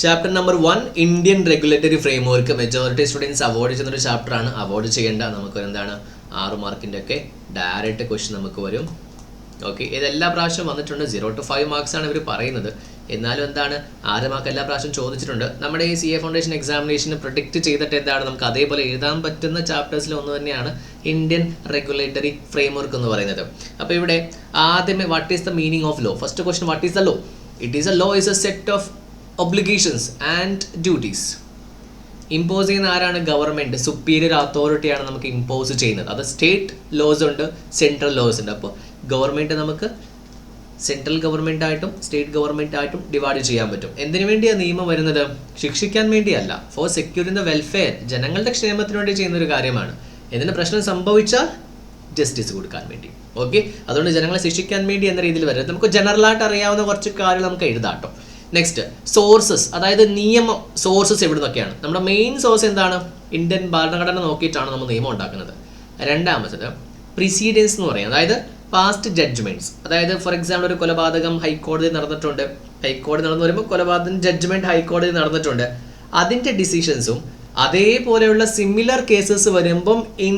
Chapter number 1 Indian regulatory framework majority students avoid ചെയ്യുന്നൊരു ചാപ്റ്ററാണ്. Avoid ചെയ്യേണ്ട നമുക്ക് എന്താണ് 6 മാർക്കിൻ്റെ ഒക്കെ ഡയറക്റ്റ് ക്വസ്റ്റ്യൻ നമുക്ക് വരും. ഓക്കെ, ഇതെല്ലാ പ്രാവശ്യം വന്നിട്ടുണ്ട്. 0 to 5 മാർക്സ് ആണ് ഇവർ പറയുന്നത്. എന്നാലും എന്താണ് 6 മാർക്ക് എല്ലാ പ്രാവശ്യം ചോദിച്ചിട്ടുണ്ട്. നമ്മുടെ ഈ CA ഫൗണ്ടേഷൻ എക്സാമിനേഷന് പ്രൊഡിക്റ്റ് ചെയ്തിട്ട് എന്താണ് നമുക്ക് അതേപോലെ എഴുതാൻ പറ്റുന്ന ചാപ്റ്റേഴ്സിൽ ഒന്ന് തന്നെയാണ് ഇന്ത്യൻ റെഗുലേറ്ററി ഫ്രെയിംവർക്ക് എന്ന് പറയുന്നത്. അപ്പോൾ ഇവിടെ ആദ്യമേ what is the meaning of law? First question, what is the law? It is a law is a set of obligations and duties. Impose ചെയ്യുന്ന ആരാണ്? ഗവൺമെൻറ്, സുപ്പീരിയർ അതോറിറ്റിയാണ് നമുക്ക് ഇമ്പോസ് ചെയ്യുന്നത്. അത് സ്റ്റേറ്റ് ലോസ് ഉണ്ട്, സെൻട്രൽ ലോസ് ഉണ്ട്. അപ്പോൾ government നമുക്ക് സെൻട്രൽ ഗവൺമെൻറ് ആയിട്ടും സ്റ്റേറ്റ് ഗവൺമെൻറ് ആയിട്ടും ഡിവൈഡ് ചെയ്യാൻ പറ്റും. എന്തിനു വേണ്ടിയാണ് നിയമം വരുന്നത്? ശിക്ഷിക്കാൻ വേണ്ടിയല്ല, ഫോർ സെക്യൂറിംഗ് ദ വെൽഫെയർ, ജനങ്ങളുടെ ക്ഷേമത്തിന് വേണ്ടി ചെയ്യുന്ന ഒരു കാര്യമാണ്. എന്തിന് പ്രശ്നം സംഭവിച്ചാൽ ജസ്റ്റിസ് കൊടുക്കാൻ വേണ്ടി. ഓക്കെ, അതുകൊണ്ട് ജനങ്ങളെ ശിക്ഷിക്കാൻ വേണ്ടി എന്ന രീതിയിൽ വരും. നമുക്ക് ജനറലായിട്ട് അറിയാവുന്ന കുറച്ച് കാര്യങ്ങൾ നമുക്ക് എഴുതാട്ടോ. നെക്സ്റ്റ്, സോഴ്സസ്, അതായത് നിയമം സോഴ്സസ് എവിടെ നിന്നൊക്കെയാണ്? നമ്മുടെ മെയിൻ സോഴ്സ് എന്താണ്? ഇന്ത്യൻ ഭരണഘടന നോക്കിയിട്ടാണ് നമ്മൾ നിയമം ഉണ്ടാക്കുന്നത്. രണ്ടാമത്തത് പ്രിസീഡൻസ് എന്ന് പറയും, അതായത് പാസ്റ്റ് ജഡ്ജ്മെന്റ്സ്. അതായത് ഫോർ എക്സാമ്പിൾ ഒരു കൊലപാതകം ഹൈക്കോടതി നടന്നിട്ടുണ്ട്, ഹൈക്കോടതി നടന്നു വരുമ്പോൾ കൊലപാതകം ജഡ്ജ്മെന്റ് ഹൈക്കോടതി നടന്നിട്ടുണ്ട്, അതിൻ്റെ ഡിസിഷൻസും അതേപോലെയുള്ള സിമിലർ കേസസ് വരുമ്പം ഇൻ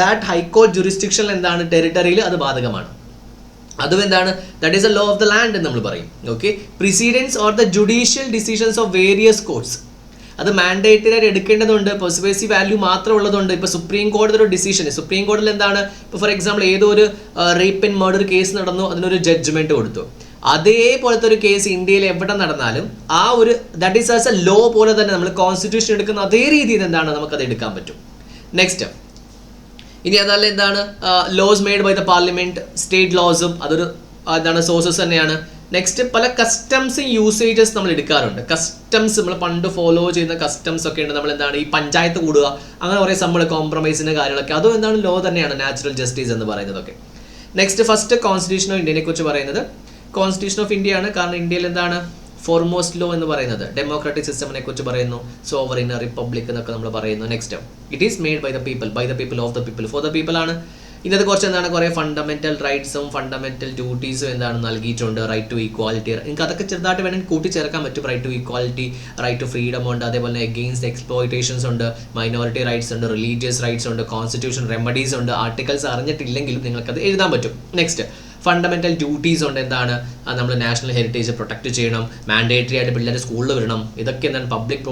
ദാറ്റ് ഹൈക്കോർട്ട് ജുറിസ്ഡിക്ഷൻ എന്താണ് ടെറിട്ടറിയിൽ അത് ബാധകമാണ്. അതും എന്താണ്? That is a law of the land എന്ന് നമ്മൾ പറയും. Okay, precedence or the judicial decisions of various courts. അത് മാൻഡേറ്ററി ആയിട്ട് എടുക്കേണ്ടതുണ്ട്, പെർസുവേസീവ് വാല്യൂ മാത്രം ഉള്ളതുണ്ട്. ഇപ്പോൾ സുപ്രീം കോടതി ഒരു ഡിസിഷൻ, സുപ്രീം കോടതിയിൽ എന്താണ്, ഇപ്പോൾ ഫോർ എക്സാമ്പിൾ ഏതോ ഒരു റേപ്പ് ആൻഡ് മർഡർ കേസ് നടന്നു, അതിനൊരു ജഡ്ജ്മെന്റ് കൊടുത്തു. അതേപോലത്തെ ഒരു കേസ് ഇന്ത്യയിൽ എവിടെ നടന്നാലും ആ ഒരു that is as a law പോലെ തന്നെ നമ്മൾ കോൺസ്റ്റിറ്റ്യൂഷൻ എടുക്കുന്ന അതേ രീതിയിൽ എന്താണ് നമുക്കത് എടുക്കാൻ പറ്റും. നെക്സ്റ്റ്, ഇനി അതല്ല എന്താണ് laws made by the parliament, state ലോസും അതൊരു എന്താണ് സോഴ്സസ് തന്നെയാണ്. നെക്സ്റ്റ്, പല കസ്റ്റംസും യൂസേജസ് നമ്മൾ എടുക്കാറുണ്ട്. കസ്റ്റംസ് നമ്മൾ പണ്ട് ഫോളോ ചെയ്യുന്ന കസ്റ്റംസ് ഒക്കെ ഉണ്ട്. നമ്മൾ എന്താണ് ഈ പഞ്ചായത്ത് കൂടുക, അങ്ങനെ കുറേ നമ്മൾ കോംപ്രമൈസിൻ്റെ കാര്യങ്ങളൊക്കെ, അതും എന്താണ് ലോ തന്നെയാണ്, നാച്ചുറൽ ജസ്റ്റിസ് എന്ന് പറയുന്നതൊക്കെ. നെക്സ്റ്റ്, ഫസ്റ്റ് കോൺസ്റ്റിറ്റ്യൂഷൻ ഓഫ് ഇന്ത്യനെ കുറിച്ച് പറയുന്നത് കോൺസ്റ്റിറ്റ്യൂഷൻ ഓഫ് ഇന്ത്യ ആണ്. കാരണം ഇന്ത്യയിൽ എന്താണ് ഫോർമോസ്റ്റ് ലോ എന്ന് പറയുന്നത് ഡെമോക്രാറ്റിക് സിസ്റ്റമിനെ കുറിച്ച് പറയുന്നു, സോവറിൻ റിപ്പബ്ലിക് എന്നൊക്കെ നമ്മൾ പറയുന്നു. Next, it is made by the people of the people, for the people ആണ്. ഇതിനകത്ത് കുറച്ച് എന്താണ് കുറേ ഫണ്ടമെന്റൽ റൈറ്റ്സും ഫണ്ടമെന്റൽ ഡ്യൂട്ടീസും എന്താണ് നൽകിയിട്ടുണ്ട്. റൈറ്റ് ടു ഈക്വാലിറ്റി, നിങ്ങൾക്ക് അതൊക്കെ ചെറുതായിട്ട് വേണമെങ്കിൽ കൂട്ടിച്ചേർക്കാൻ പറ്റും. Right to equality, right to freedom ഉണ്ട്, അതേപോലെ എഗെയിൻസ്റ്റ് എക്സ്പ്ലോയിറ്റേഷൻസ് ഉണ്ട്, മൈനോറിറ്റി റൈറ്റ്സ് ഉണ്ട്, റിലീജിയസ് റൈറ്റ്സ് ഉണ്ട്, കോൺസ്റ്റിറ്റ്യൂഷൻ റെമഡീസ് ഉണ്ട്. ആർട്ടിക്കിൾസ് അറിഞ്ഞിട്ടില്ലെങ്കിലും നിങ്ങൾക്കത് എഴുതാൻ പറ്റും. നെക്സ്റ്റ്, ഫണ്ടമെന്റൽ ഡ്യൂട്ടീസ് ഉണ്ട്. എന്താണ് നമ്മൾ നാഷണൽ ഹെറിറ്റേജ് പ്രൊട്ടക്ട് ചെയ്യണം, മാൻഡേറ്ററി ആയിട്ട് പിള്ളേർ സ്കൂളിൽ വരണം, ഇതൊക്കെ എന്താണ് പബ്ലിക്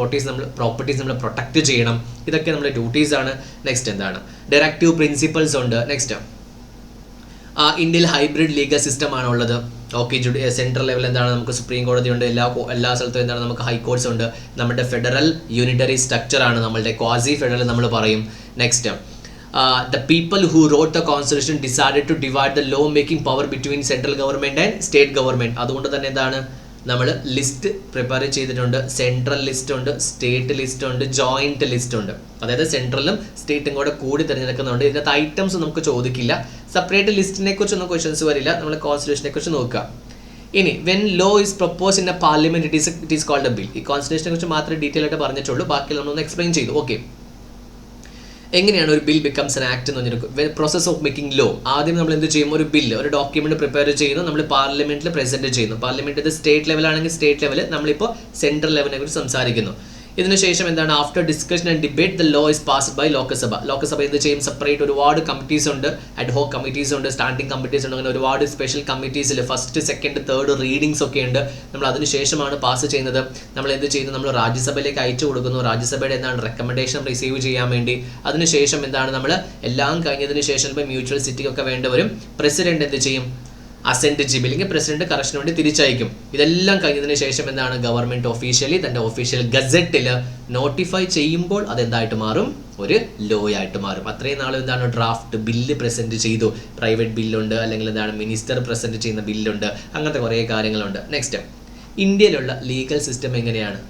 പ്രോപ്പർട്ടീസ് നമ്മൾ പ്രൊട്ടക്ട് ചെയ്യണം, ഇതൊക്കെ നമ്മുടെ ഡ്യൂട്ടീസ് ആണ്. നെക്സ്റ്റ് എന്താണ് ഡയറക്റ്റീവ് പ്രിൻസിപ്പൾസ് ഉണ്ട്. നെക്സ്റ്റ്, ഇന്ത്യയിൽ ഹൈബ്രിഡ് ലീഗൽ സിസ്റ്റം ആണ് ഉള്ളത്. ഓക്കെ, സെൻട്രൽ ലെവൽ എന്താണ് നമുക്ക് സുപ്രീം കോടതി ഉണ്ട്, എല്ലാ സ്ഥലത്തും എന്താണ് നമുക്ക് ഹൈക്കോർട്ട്സ് ഉണ്ട്. നമ്മുടെ ഫെഡറൽ യൂണിറ്ററി സ്ട്രക്ചർ ആണ്, നമ്മളുടെ ക്വാസി ഫെഡറൽ നമ്മൾ പറയും. Next, the people who wrote the constitution decided to divide the law making power between central government and state government. അതുകൊണ്ട് തന്നെ എന്താണ് നമ്മൾ ലിസ്റ്റ് പ്രിപ്പയർ ചെയ്തിട്ടുണ്ട്. സെൻട്രൽ ലിസ്റ്റ് ഉണ്ട്, സ്റ്റേറ്റ് ലിസ്റ്റ് ഉണ്ട്, ജോയിന്റ് ലിസ്റ്റ് ഉണ്ട്. അതായത് സെൻട്രലും സ്റ്റേറ്റും കൂടി തിരഞ്ഞെടുക്കുന്നുണ്ട്. ഇതിനകത്ത് ഐറ്റംസ് നമുക്ക് ചോദിക്കില്ല. സെപ്പറേറ്റ് ലിസ്റ്റിനെ കുറിച്ചൊന്നും ക്വസ്റ്റ്യൻസ് വരില്ല. നമ്മൾ കോൺസ്റ്റിറ്റ്യൂഷനെ കുറിച്ച് നോക്കുക. ഇനി when law is propose in a parliament it is called a bill. ഈ കോൺസ്റ്റിറ്റ്യൂഷനെ കുറിച്ച് മാത്രമേ ഡീറ്റെയിൽ ആയിട്ട് പറഞ്ഞിട്ടുള്ളൂ, ബാക്കി നമ്മളൊന്ന് എക്സ്പ്ലെയിൻ ചെയ്തു. ഓക്കെ, എങ്ങനെയാണ് ഒരു ബിൽ ബിക്കംസ് ആൻ ആക്ട് എന്ന് പറഞ്ഞിട്ട് പ്രോസസ് ഓഫ് മേക്കിംഗ് ലോ? ആദ്യം നമ്മൾ എന്ത് ചെയ്യും? ഒരു ബില്ല്, ഒരു ഡോക്യുമെന്റ് പ്രിപ്പയർ ചെയ്യുന്നു, നമ്മൾ പാർലമെന്റിൽ പ്രസന്റ് ചെയ്യുന്നു. പാർലമെന്റ് ഇത് സ്റ്റേറ്റ് ലെവലാണെങ്കിൽ സ്റ്റേറ്റ് ലെവൽ, നമ്മളിപ്പോൾ സെൻട്രൽ ലെവലിനെ കുറിച്ച് സംസാരിക്കുന്നു. ഇതിനുശേഷം എന്താണ് after discussion and debate the law is passed by Lok Sabha. Lok Sabha എന്ത് ചെയ്യും? സെപ്പറേറ്റ് ഒരുപാട് കമ്മിറ്റീസ് ഉണ്ട്, അഡ്ഹോക് കമ്മിറ്റീസ് ഉണ്ട്, സ്റ്റാൻഡിംഗ് കമ്മിറ്റീസ് ഉണ്ട്, അങ്ങനെ ഒരുപാട് സ്പെഷ്യൽ കമ്മിറ്റീസിൽ ഫസ്റ്റ് സെക്കൻഡ് തേർഡ് റീഡിങ്സ് ഒക്കെ ഉണ്ട്. നമ്മൾ അതിനുശേഷമാണ് പാസ് ചെയ്യുന്നത്. നമ്മൾ എന്ത് ചെയ്യുന്നു? നമ്മൾ രാജ്യസഭയിലേക്ക് അയച്ചു കൊടുക്കുന്നു. രാജ്യസഭയുടെ എന്താണ് റെക്കമെൻഡേഷൻ റിസീവ് ചെയ്യാൻ വേണ്ടി. അതിനുശേഷം എന്താണ് നമ്മൾ എല്ലാം കഴിഞ്ഞതിന് ശേഷം ഇപ്പോൾ മ്യൂച്വൽ സിറ്റിംഗ് ഒക്കെ വേണ്ടിവരും. പ്രസിഡന്റ് എന്ത് ചെയ്യും? അസെൻറ്റ് ചെയ്യും, അല്ലെങ്കിൽ പ്രസിഡന്റ് കറക്ഷന് വേണ്ടി തിരിച്ചയക്കും. ഇതെല്ലാം കഴിഞ്ഞതിന് ശേഷം എന്താണ് ഗവൺമെന്റ് ഒഫീഷ്യലി തന്റെ ഒഫീഷ്യൽ ഗസറ്റിൽ നോട്ടിഫൈ ചെയ്യുമ്പോൾ അതെന്തായിട്ട് മാറും? ഒരു ലോ ആയിട്ട് മാറും. അത്രയും നാളും എന്താണ് ഡ്രാഫ്റ്റ് ബില്ല് പ്രസന്റ് ചെയ്തു, പ്രൈവറ്റ് ബില്ലുണ്ട്, അല്ലെങ്കിൽ എന്താണ് മിനിസ്റ്റർ പ്രസന്റ് ചെയ്യുന്ന ബില്ലുണ്ട്, അങ്ങനത്തെ കുറേ കാര്യങ്ങളുണ്ട്. നെക്സ്റ്റ്, ഇന്ത്യയിലുള്ള ലീഗൽ സിസ്റ്റം എങ്ങനെയാണ്?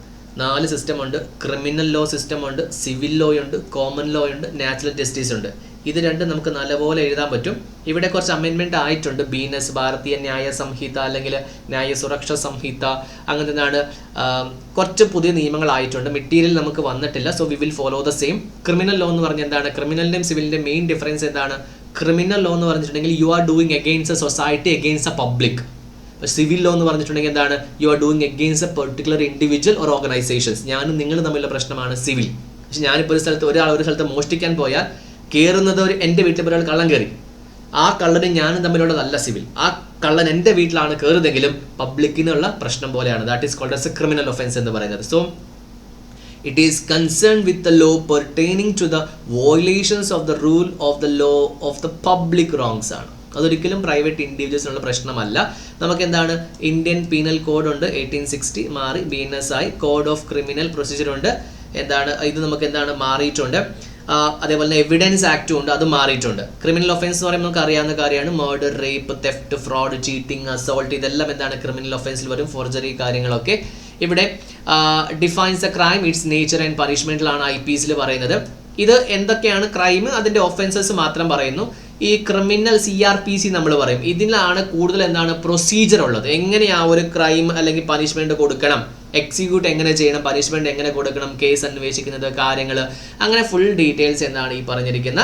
4 സിസ്റ്റം ഉണ്ട്. ക്രിമിനൽ ലോ സിസ്റ്റം ഉണ്ട്, സിവിൽ ലോ ഉണ്ട്, കോമൺ ലോ ഉണ്ട്, നാച്ചുറൽ ജസ്റ്റിസ് ഉണ്ട്. ഇത് രണ്ടും നമുക്ക് നല്ലപോലെ എഴുതാൻ പറ്റും. ഇവിടെ കുറച്ച് അമെൻമെന്റ് ആയിട്ടുണ്ട്. BNS ഭാരതീയ ന്യായ സംഹിത അല്ലെങ്കിൽ ന്യായ സുരക്ഷ സംഹിത, അങ്ങനത്തെ എന്താണ് കുറച്ച് പുതിയ നിയമങ്ങളായിട്ടുണ്ട്. മെറ്റീരിയൽ നമുക്ക് വന്നിട്ടില്ല, so we will follow the same. Criminal law എന്ന് പറഞ്ഞാൽ എന്താണ്? ക്രിമിനലിൻ്റെയും സിവിലിൻ്റെയും മെയിൻ ഡിഫറൻസ് എന്താണ്? ക്രിമിനൽ ലോ എന്ന് പറഞ്ഞിട്ടുണ്ടെങ്കിൽ you are doing against A society, against A public. Civil law എന്ന് പറഞ്ഞിട്ടുണ്ടെങ്കിൽ എന്താണ്, you are doing against A particular individual or organisations. ഞാനും നിങ്ങളും തമ്മിലുള്ള പ്രശ്നമാണ് സിവിൽ. പക്ഷെ ഞാനിപ്പോൾ ഒരു സ്ഥലത്ത് മോഷ്ടിക്കാൻ പോയാൽ കയറുന്നത് എൻ്റെ വീട്ടിൽ ഒരാൾ കള്ളം കയറി, ആ കള്ളന് ഞാനും തമ്മിലുള്ളതല്ല സിവിൽ. ആ കള്ളൻ എൻ്റെ വീട്ടിലാണ് കയറുന്നതെങ്കിലും പബ്ലിക്കിനുള്ള പ്രശ്നം പോലെയാണ്. That is called as a criminal offence എന്ന് പറയുന്നത്. So it is concerned with the law pertaining to the violations of the rule of the law of the public wrongs ആണ്. അതൊരിക്കലും പ്രൈവറ്റ് ഇൻഡിവിജ്വൽസിനുള്ള പ്രശ്നമല്ല. നമുക്ക് എന്താണ്, ഇന്ത്യൻ പീനൽ കോഡ് ഉണ്ട്, 1860 മാറി BNS ആയി, കോഡ് ഓഫ് ക്രിമിനൽ പ്രൊസീജിയർ ഉണ്ട്, എന്താണ് ഇത് നമുക്ക് എന്താണ് മാറിയിട്ടുണ്ട്. അതേപോലെ തന്നെ എവിഡൻസ് ആക്റ്റും ഉണ്ട്, അത് മാറിയിട്ടുണ്ട്. ക്രിമിനൽ ഒഫൻസ് എന്ന് പറയുമ്പോൾ നമുക്ക് അറിയാവുന്ന കാര്യമാണ്, murder, rape, theft, fraud, cheating, assault, ഇതെല്ലാം എന്താണ് ക്രിമിനൽ ഒഫൻസിൽ വരും. ഫോർജറി കാര്യങ്ങളൊക്കെ ഇവിടെ defines the crime, its nature and പണിഷ്മെന്റിലാണ് IPCയിൽ പറയുന്നത്. ഇത് എന്തൊക്കെയാണ് ക്രൈം, അതിന്റെ ഒഫൻസസ് മാത്രം പറയുന്നു. ഈ ക്രിമിനൽ CRPC നമ്മൾ പറയും, ഇതിലാണ് കൂടുതൽ എന്താണ് പ്രൊസീജിയർ ഉള്ളത്. എങ്ങനെ ആ ഒരു ക്രൈം അല്ലെങ്കിൽ പണിഷ്മെന്റ് കൊടുക്കണം, എക്സിക്യൂട്ട് എങ്ങനെ ചെയ്യണം, പണിഷ്മെന്റ് എങ്ങനെ കൊടുക്കണം, കേസ് അന്വേഷിക്കുന്നത്, കാര്യങ്ങൾ, അങ്ങനെ ഫുൾ ഡീറ്റെയിൽസ് എന്താണ് ഈ പറഞ്ഞിരിക്കുന്ന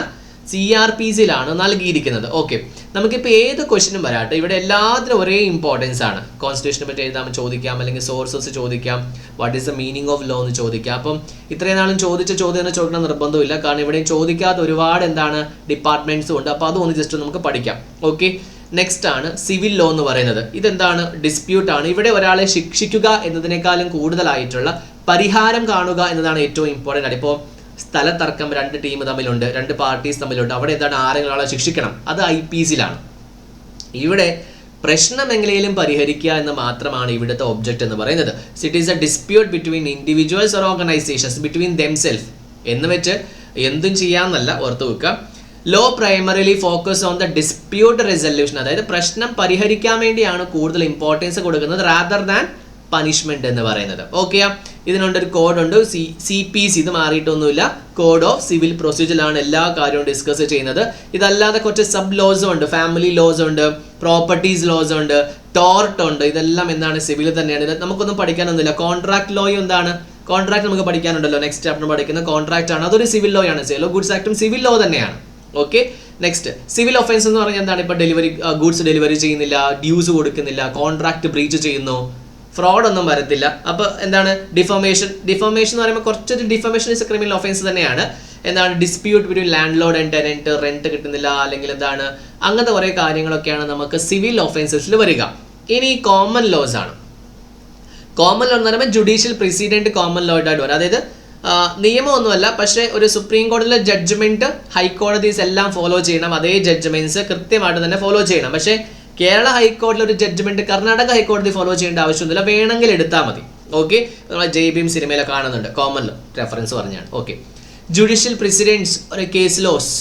CRPCയിലാണ് നൽകിയിരിക്കുന്നത്. ഓക്കെ, നമുക്കിപ്പോൾ ഏത് ക്വസ്റ്റ്യനും വരാട്ടെ, ഇവിടെ എല്ലാത്തിനും ഒരേ ഇമ്പോർട്ടൻസ് ആണ്. കോൺസ്റ്റിറ്റ്യൂഷനെ പറ്റി എഴുതാൻ ചോദിക്കാം, അല്ലെങ്കിൽ സോഴ്സസ് ചോദിക്കാം, what is the meaning of law എന്ന് ചോദിക്കാം. അപ്പം ഇത്രയും നാളും ചോദിച്ച ചോദ്യം തന്നെ ചോദിക്കണം നിർബന്ധമില്ല, കാരണം ഇവിടെയും ചോദിക്കാത്ത ഒരുപാട് എന്താണ് ഡിപ്പാർട്ട്മെന്റ്സും ഉണ്ട്. അപ്പോൾ അതൊന്ന് ജസ്റ്റ് നമുക്ക് പഠിക്കാം. ഓക്കെ, നെക്സ്റ്റ് ആണ് സിവിൽ ലോ എന്ന് പറയുന്നത്. ഇതെന്താണ്, ഡിസ്പ്യൂട്ട് ആണ്. ഇവിടെ ഒരാളെ ശിക്ഷിക്കുക എന്നതിനേക്കാളും കൂടുതലായിട്ടുള്ള പരിഹാരം കാണുക എന്നതാണ് ഏറ്റവും ഇമ്പോർട്ടൻ്റ് ആണ്. ഇപ്പോൾ സ്ഥലത്തർക്കം, 2 ടീം തമ്മിലുണ്ട്, 2 പാർട്ടീസ് തമ്മിലുണ്ട്, അവിടെ എന്താണ് ആരെങ്കിലും ആളെ ശിക്ഷിക്കണം, അത് IPCയിലാണ്. ഇവിടെ പ്രശ്നം എങ്ങനെയും പരിഹരിക്കുക എന്ന് മാത്രമാണ് ഇവിടുത്തെ ഒബ്ജക്റ്റ് എന്ന് പറയുന്നത്. It is a dispute between individuals or organisations between themself എന്ന് വെച്ച് എന്തും ചെയ്യാമെന്നല്ല, ഓർത്ത് വെക്കുക. Law primarily focus on the dispute resolution, അതായത് പ്രശ്നം പരിഹരിക്കാൻ വേണ്ടിയാണ് കൂടുതൽ ഇമ്പോർട്ടൻസ് കൊടുക്കുന്നത്, റാദർ ദാൻ പണിഷ്മെന്റ് എന്ന് പറയുന്നത്. ഓക്കെ, ഇതിനുണ്ടൊരു കോഡുണ്ട്, CPC, ഇത് മാറിയിട്ടൊന്നുമില്ല, കോഡ് ഓഫ് സിവിൽ പ്രൊസീജിയറിലാണ് എല്ലാ കാര്യവും ഡിസ്കസ് ചെയ്യുന്നത്. ഇതല്ലാതെ കുറച്ച് സബ് ലോസും ഉണ്ട്, ഫാമിലി ലോസ് ഉണ്ട്, പ്രോപ്പർട്ടീസ് ലോസ് ഉണ്ട്, ടോർട്ട് ഉണ്ട്, ഇതെല്ലാം എന്താണ് സിവിൽ തന്നെയാണ്. ഇത് നമുക്കൊന്നും പഠിക്കാനൊന്നുമില്ല. കോൺട്രാക്ട് ലോയും എന്താണ്, കോൺട്രാക്ട് നമുക്ക് പഠിക്കാനുണ്ടല്ലോ, നെക്സ്റ്റ് ചാപ്റ്റർ പഠിക്കുന്ന കോൺട്രാക്ട് ആണ്, അതൊരു സിവിൽ ലോ ആണ്. സെയിൽ ഓഫ് ഗുഡ്സ് ആക്ടും സിവിൽ ലോ തന്നെയാണ്. ഓക്കെ, നെക്സ്റ്റ് സിവിൽ ഒഫൻസ് എന്ന് പറഞ്ഞാൽ എന്താണ്, ഇപ്പോൾ ഗുഡ്സ് ഡെലിവറി ചെയ്യുന്നില്ല, ഡ്യൂസ് കൊടുക്കുന്നില്ല, കോൺട്രാക്ട് ബ്രീച്ച് ചെയ്യുന്നു, ഫ്രോഡ് ഒന്നും വരത്തില്ല. അപ്പോൾ എന്താണ് ഡിഫോമേഷൻ എന്ന് പറയുമ്പോൾ കുറച്ചൊരു ഡിഫോമേഷൻ ഇസ് ക്രിമിനൽ ഒഫൻസ് തന്നെയാണ്. എന്താണ് dispute between land load and tenant, rent കിട്ടുന്നില്ല, അല്ലെങ്കിൽ എന്താണ് അങ്ങനത്തെ കുറേ കാര്യങ്ങളൊക്കെയാണ് നമുക്ക് സിവിൽ ഒഫൻസസിൽ വരിക. ഇനി കോമൺ ലോസ് ആണ്. കോമൺ ലോ എന്ന് പറയുമ്പോൾ ജുഡീഷ്യൽ പ്രസിഡന്റ് കോമൺ ലോ ആയിട്ട് വരും. അതായത് നിയമമൊന്നുമല്ല, പക്ഷേ ഒരു സുപ്രീം കോടതിയിലെ ജഡ്ജ്മെന്റ് ഹൈക്കോടതീസ് എല്ലാം ഫോളോ ചെയ്യണം, അതേ ജഡ്ജ്മെന്റ്സ് കൃത്യമായിട്ട് തന്നെ ഫോളോ ചെയ്യണം. പക്ഷേ കേരള ഹൈക്കോടതിയിലെ ഒരു ജഡ്ജ്മെന്റ് കർണാടക ഹൈക്കോടതി ഫോളോ ചെയ്യേണ്ട ആവശ്യമൊന്നുമില്ല, വേണമെങ്കിൽ എടുത്താൽ മതി. ഓക്കെ, നമ്മൾ JBM സിനിമയിലെ കാണുന്നുണ്ട്, കോമൺ ലോ റെഫറൻസ് പറഞ്ഞാണ്. ഓക്കെ, ജുഡീഷ്യൽ പ്രസിഡൻസ് ഒരു കേസ് ലോസ്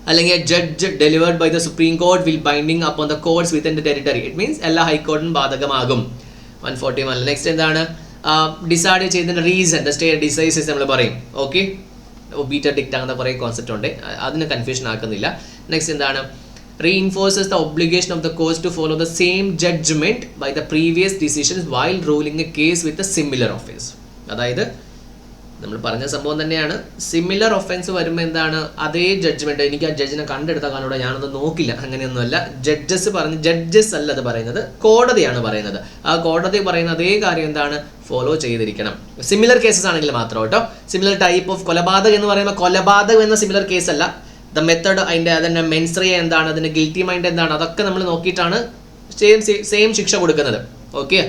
അല്ലെങ്കിൽ judge delivered by the supreme court will binding upon the courts within the territory. It means എല്ലാ ഹൈക്കോടതിയും ബാധകമാകും. 141. നെക്സ്റ്റ് എന്താണ്, ഡിസൈഡ് ചെയ്തതിന്റെ റീസൺ, ദ സ്റ്റേ ഡിസൈസസ് നമ്മൾ പറയും. ഓക്കെ, ബീറ്റർ ഡിക്റ്റ് അങ്ങനത്തെ കുറേ കോൺസെപ്റ്റ് ഉണ്ട്, അതിന് കൺഫ്യൂഷൻ ആക്കുന്നില്ല. നെക്സ്റ്റ് എന്താണ്, reinforces the obligation of the courts to follow the same judgment by the previous decisions while ruling a case with a similar offense. അതായത് നമ്മൾ പറഞ്ഞ സംഭവം തന്നെയാണ്, സിമിലർ ഒഫൻസ് വരുമ്പോൾ എന്താണ് അതേ ജഡ്ജ്മെന്റ്, എനിക്ക് ആ ജഡ്ജിനെ കണ്ടെടുത്താൽ കാണൂടെ, ഞാനത് നോക്കില്ല, അങ്ങനെയൊന്നുമല്ല. ജഡ്ജസ് അല്ല അത് പറയുന്നത്, കോടതിയാണ് പറയുന്നത്. ആ കോടതി പറയുന്ന അതേ കാര്യം എന്താണ് ഫോളോ ചെയ്തിരിക്കണം. സിമിലർ കേസസ് ആണെങ്കിൽ മാത്രം കേട്ടോ. സിമിലർ ടൈപ്പ് ഓഫ് കൊലപാതകം എന്ന് പറയുമ്പോൾ കൊലപാതകം എന്ന സിമിലർ കേസ് അല്ല, ദ മെത്തേഡ്, അതിൻ്റെ മെൻസ്രിയ എന്താണ്, അതിൻ്റെ ഗിൽറ്റി മൈൻഡ് എന്താണ്, അതൊക്കെ നമ്മൾ നോക്കിയിട്ടാണ് സെയിം ശിക്ഷ കൊടുക്കുന്നത്. Okay,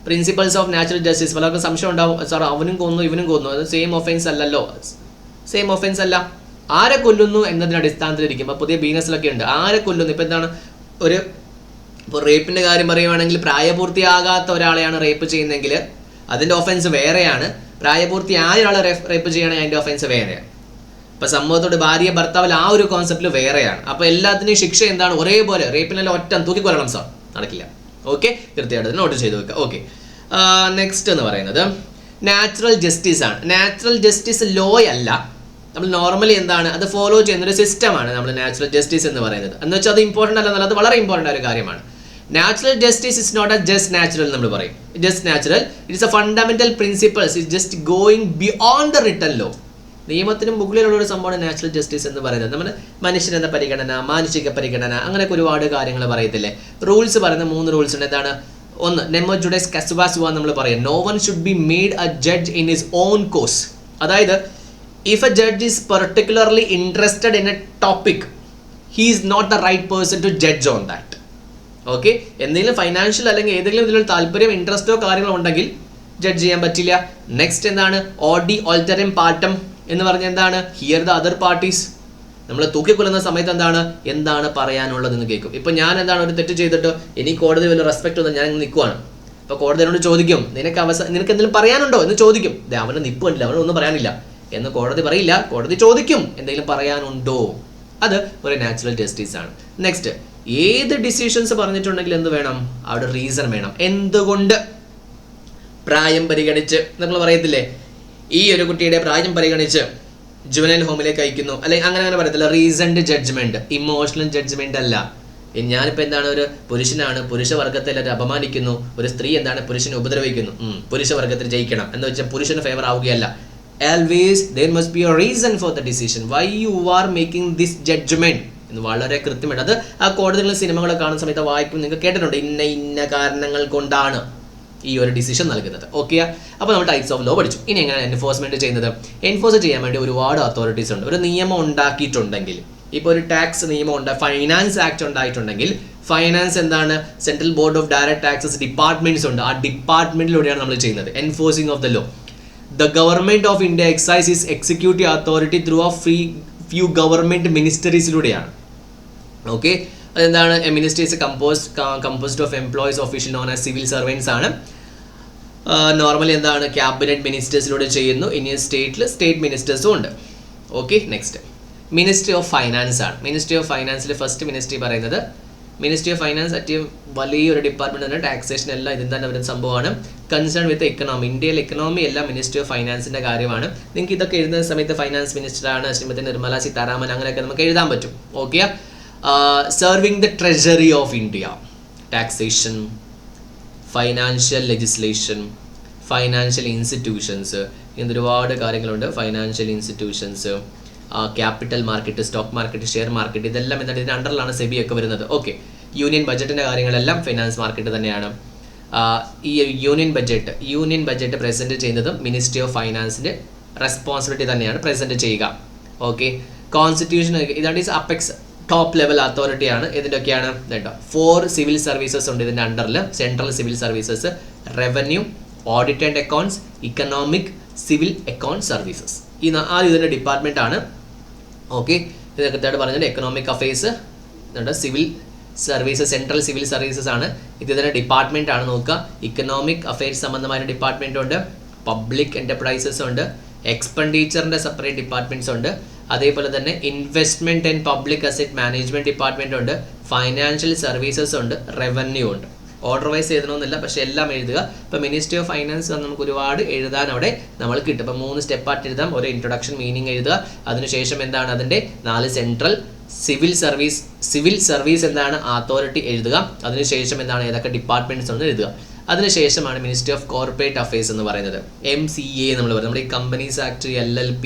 principles of natural justice. പലർക്കും സംശയം ഉണ്ടാവും, സാർ അവനും കൊന്നു ഇവനും കൊന്നു, അത് സെയിം ഒഫൻസ് അല്ലല്ലോ. സെയിം ഒഫൻസ് അല്ല, ആരെ കൊല്ലുന്നു എന്നതിന് അടിസ്ഥാനത്തിലിരിക്കും. അപ്പോൾ പുതിയ ബീനസിലൊക്കെ ഉണ്ട് ആരെ കൊല്ലുന്നു. ഇപ്പോൾ എന്താണ്, ഇപ്പോൾ റേപ്പിൻ്റെ കാര്യം പറയുവാണെങ്കിൽ പ്രായപൂർത്തിയാകാത്ത ഒരാളെയാണ് റേപ്പ് ചെയ്യുന്നതെങ്കിൽ അതിൻ്റെ ഒഫൻസ് വേറെയാണ്. പ്രായപൂർത്തിയായ ഒരാളെ റേപ്പ് ചെയ്യണമെങ്കിൽ അതിൻ്റെ ഒഫൻസ് വേറെയാണ്. ഇപ്പം സമൂഹത്തോട് ഭാര്യ ഭർത്താവിൽ ആ ഒരു കോൺസെപ്റ്റിൽ വേറെയാണ്. അപ്പോൾ എല്ലാത്തിനും ശിക്ഷ എന്താണ് ഒരേപോലെ. റേപ്പിനെല്ലാം ഒറ്റ തൂക്കിക്കൊല്ലണം സാർ, നടക്കില്ല. ഓക്കെ, കൃത്യമായിട്ട് നോട്ട് ചെയ്ത് വെക്കുക. ഓക്കെ, നെക്സ്റ്റ് എന്ന് പറയുന്നത് നാച്ചുറൽ ജസ്റ്റിസ് ആണ്. നാച്ചുറൽ ജസ്റ്റിസ് ലോ അല്ല, നമ്മൾ നോർമലി എന്താണ് അത് ഫോളോ ചെയ്യുന്നൊരു സിസ്റ്റമാണ് നമ്മൾ നാച്ചുറൽ ജസ്റ്റിസ് എന്ന് പറയുന്നത്. എന്ന് വെച്ചാൽ അത് ഇമ്പോർട്ടൻ്റ് അല്ല എന്നല്ല, അത് വളരെ ഇമ്പോർട്ടൻ്റ് ആയ ഒരു കാര്യമാണ്. Natural justice is not a just natural നമ്മൾ പറയും. Just natural it's a fundamental principles, it just going beyond the written law. നിയമത്തിന് മുകളിലുള്ള ഒരു സംഭവമാണ് നാച്ചുറൽ ജസ്റ്റിസ് എന്ന് പറയുന്നത്. നമ്മൾ മനുഷ്യനെന്ന പരിഗണന, മാനുഷിക പരിഗണന, അങ്ങനെയൊക്കെ ഒരുപാട് കാര്യങ്ങൾ പറയത്തില്ലേ. റൂൾസ് പറയുന്ന 3 റൂൾസ് ഉണ്ട്. എന്താണ്? ഒന്ന്, നെമോ ജുഡൈസ് കസുവാസ് വാ നമ്മൾ പറയും. No one should be made a judge in his own cause. അതായത് if a judge is particularly interested in a topic, he is not the right person to judge on that. Okay, എന്തെങ്കിലും financial അല്ലെങ്കിൽ ഏതെങ്കിലും ഇതിലൊരു താല്പര്യം, ഇൻട്രസ്റ്റോ കാര്യങ്ങളോ ഉണ്ടെങ്കിൽ judge ചെയ്യാൻ പറ്റില്ല. നെക്സ്റ്റ് എന്താണ്? ഓഡി ഓൾറ്ററിം പാർട്ടം എന്ന് പറഞ്ഞാൽ എന്താണ്? Here the other parties. നമ്മൾ തൂക്കിക്കൊല്ലുന്ന സമയത്ത് എന്താണ് പറയാനുള്ളതെന്ന് കേൾക്കും. ഇപ്പം ഞാൻ എന്താണ് ഒരു തെറ്റ് ചെയ്തിട്ട് എനിക്ക് കോടതി വലിയ റെസ്പെക്ട് ഒന്നും ഞാൻ നിൽക്കുവാണ്. അപ്പോൾ കോടതിയോട് ചോദിക്കും, നിനക്ക് എന്തെങ്കിലും പറയാനുണ്ടോ എന്ന് ചോദിക്കും. അവന് നിപ്പ് കണ്ടില്ല, അവനൊന്നും പറയാനില്ല എന്ന് കോടതി പറയില്ല. കോടതി ചോദിക്കും, എന്തെങ്കിലും പറയാനുണ്ടോ. അത് ഒരു നാച്ചുറൽ ജസ്റ്റിസ് ആണ്. നെക്സ്റ്റ്, ഏത് ഡിസിഷൻസ് പറഞ്ഞിട്ടുണ്ടെങ്കിൽ എന്ത് വേണം? അവിടെ റീസൺ വേണം. എന്തുകൊണ്ട്? പ്രായം പരിഗണിച്ച് നമ്മൾ പറയത്തില്ലേ, ഈ ഒരു കുട്ടിയുടെ പ്രായം പരിഗണിച്ച് ജുവനൈൽ ഹോമിലേക്ക് അയക്കുന്നു, അല്ലെങ്കിൽ അങ്ങനെ പറയത്തില്ല. റീസൺഡ് ജഡ്ജ്മെന്റ്, ഇമോഷണൽ ജഡ്ജ്മെന്റ് അല്ല. ഞാനിപ്പോൾ എന്താണ്, ഒരു പുരുഷനാണ്, പുരുഷവർഗത്തെ എല്ലാവരും അപമാനിക്കുന്നു. ഒരു സ്ത്രീ എന്താണ്, പുരുഷനെ ഉപദ്രവിക്കുന്നു, പുരുഷവർഗത്തിൽ ജയിക്കണം എന്ന് വെച്ചാൽ പുരുഷന് favour ആവുകയല്ല. Always there must be a reason for the decision why you are making this judgment എന്ന് വളരെ കൃത്യമായിട്ട്. അത് ആ കോടതികളിലെ സിനിമകളൊക്കെ കാണുന്ന സമയത്ത് വായിക്കും, നിങ്ങൾ കേട്ടിട്ടുണ്ട്, ഇന്ന കാരണങ്ങൾ കൊണ്ടാണ് ഈ ഒരു ഡിസിഷൻ നൽകുന്നത്. ഓക്കെ, അപ്പോൾ നമ്മൾ ടൈപ്സ് ഓഫ് ലോ പഠിച്ചു. ഇനി എങ്ങനെ എൻഫോഴ്സ്മെന്റ് ചെയ്യുന്നത്? എൻഫോഴ്സ് ചെയ്യാൻ വേണ്ടി ഒരുപാട് അതോറിറ്റീസ് ഉണ്ട്. ഒരു നിയമം ഉണ്ടാക്കിയിട്ടുണ്ടെങ്കിൽ, ഇപ്പോൾ ഒരു ടാക്സ് നിയമം ഫൈനാൻസ് ആക്ട് ഉണ്ടായിട്ടുണ്ടെങ്കിൽ, ഫൈനാൻസ് എന്താണ്, central board of direct taxes departments ഉണ്ട്. ആ ഡിപ്പാർട്ട്മെന്റിലൂടെയാണ് നമ്മൾ ചെയ്യുന്നത് enforcing of the law. The government of India exercises executive authority through a few government ministries-ലൂടെയാണ്. ഓക്കെ, അതെന്താണ്? Ministries composed of employees official known as civil servants ആണ്. Normally എന്താണ്, cabinet മിനിസ്റ്റേഴ്സിലൂടെ ചെയ്യുന്നു. ഇനി സ്റ്റേറ്റിൽ സ്റ്റേറ്റ് മിനിസ്റ്റേഴ്സും ഉണ്ട്. Okay, next ministry of finance ആണ്. മിനിസ്ട്രി ഓഫ് ഫൈനാൻസിൽ ഫസ്റ്റ് മിനിസ്ട്രി പറയുന്നത് മിനിസ്ട്രി ഓഫ് ഫൈനാൻസ് അറ്റ് വലിയൊരു ഡിപ്പാർട്ട്മെന്റ് തന്നെ. ടാക്സേഷൻ എല്ലാം ഇതിൽ തന്നെ വരുന്ന സംഭവമാണ്. കൺസേൺ വിത്ത് എക്കണോമി, ഇന്ത്യയിലെ എക്കണോമി എല്ലാം മിനിസ്ട്രി ഓഫ് ഫൈനാൻസിന്റെ കാര്യമാണ്. നിങ്ങൾക്ക് ഇതൊക്കെ എഴുതുന്ന സമയത്ത് ഫൈനാൻസ് മിനിസ്റ്ററാണ് ശ്രീമതി നിർമ്മല സീതാരാമൻ, അങ്ങനെയൊക്കെ നമുക്ക് എഴുതാൻ പറ്റും. Okay, serving the treasury of India, taxation, financial legislation, financial institutions, ഇങ്ങനത്തെ ഒരുപാട് കാര്യങ്ങളുണ്ട്. Financial institutions, capital market, stock market, share market, ഇതെല്ലാം എന്താണ്, ഇതിൻ്റെ അണ്ടറിലാണ് സെബി ഒക്കെ വരുന്നത്. ഓക്കെ, യൂണിയൻ ബഡ്ജറ്റിൻ്റെ കാര്യങ്ങളെല്ലാം ഫൈനാൻസ് മാർക്കറ്റ് തന്നെയാണ്. ഈ യൂണിയൻ ബഡ്ജറ്റ് പ്രസൻറ്റ് ചെയ്യുന്നതും മിനിസ്ട്രി ഓഫ് ഫൈനാൻസിൻ്റെ റെസ്പോൺസിബിലിറ്റി തന്നെയാണ് പ്രസൻറ്റ് ചെയ്യുക. ഓക്കെ, കോൺസ്റ്റിറ്റ്യൂഷൻ, ഇതാണ് ഈസ് അപ്പെക്സ് ടോപ്പ് ലെവൽ അതോറിറ്റിയാണ്. ഇതിൻ്റെയൊക്കെയാണ് കേട്ടോ 4 സിവിൽ സർവീസസ് ഉണ്ട് ഇതിൻ്റെ അണ്ടറിൽ. Central civil services, revenue, audit and accounts, economic, civil account services. ഈ 4 ഇതിൻ്റെ ഡിപ്പാർട്ട്മെൻ്റ് ആണ്. ഓക്കെ, ഇത് കൃത്യമായിട്ട് പറഞ്ഞിട്ട് economic affairs, civil services, central civil services ആണ്. ഇത് ഇതിൻ്റെ ഡിപ്പാർട്ട്മെൻ്റ് ആണ്. നോക്കുക, ഇക്കണോമിക് അഫയേഴ്സ് സംബന്ധമായ ഡിപ്പാർട്ട്മെൻ്റ് ഉണ്ട്, പബ്ലിക് എൻ്റർപ്രൈസസ് ഉണ്ട്, എക്സ്പെൻഡിച്ചറിൻ്റെ സെപ്പറേറ്റ് ഡിപ്പാർട്ട്മെൻറ്റ്സ് ഉണ്ട്, അതേപോലെ തന്നെ investment and public asset management department ഉണ്ട്, ഫൈനാൻഷ്യൽ സർവീസസ് ഉണ്ട്, റവന്യൂ ഉണ്ട്. ഓർഡർ വൈസ് എഴുതണമെന്നില്ല, പക്ഷേ എല്ലാം എഴുതുക. ഇപ്പോൾ മിനിസ്ട്രി ഓഫ് ഫൈനാൻസ് നമുക്ക് ഒരുപാട് എഴുതാൻ അവിടെ നമ്മൾ കിട്ടും. ഇപ്പോൾ 3 സ്റ്റെപ്പായിട്ട് എഴുതാം. ഒരു ഇൻട്രൊഡക്ഷൻ, മീനിങ് എഴുതുക. അതിനുശേഷം എന്താണ് അതിൻ്റെ 4 സെൻട്രൽ സിവിൽ സർവീസ് എന്താണ് അതോറിറ്റി എഴുതുക. അതിനുശേഷം എന്താണ് ഏതൊക്കെ ഡിപ്പാർട്ട്മെൻറ്റ്സ് ഒന്ന് എഴുതുക. അതിനുശേഷമാണ് മിനിസ്ട്രി ഓഫ് കോർപ്പറേറ്റ് അഫയേഴ്സ് എന്ന് പറയുന്നത്. MCA നമ്മൾ പറയും. നമ്മുടെ ഈ companies act, LLP,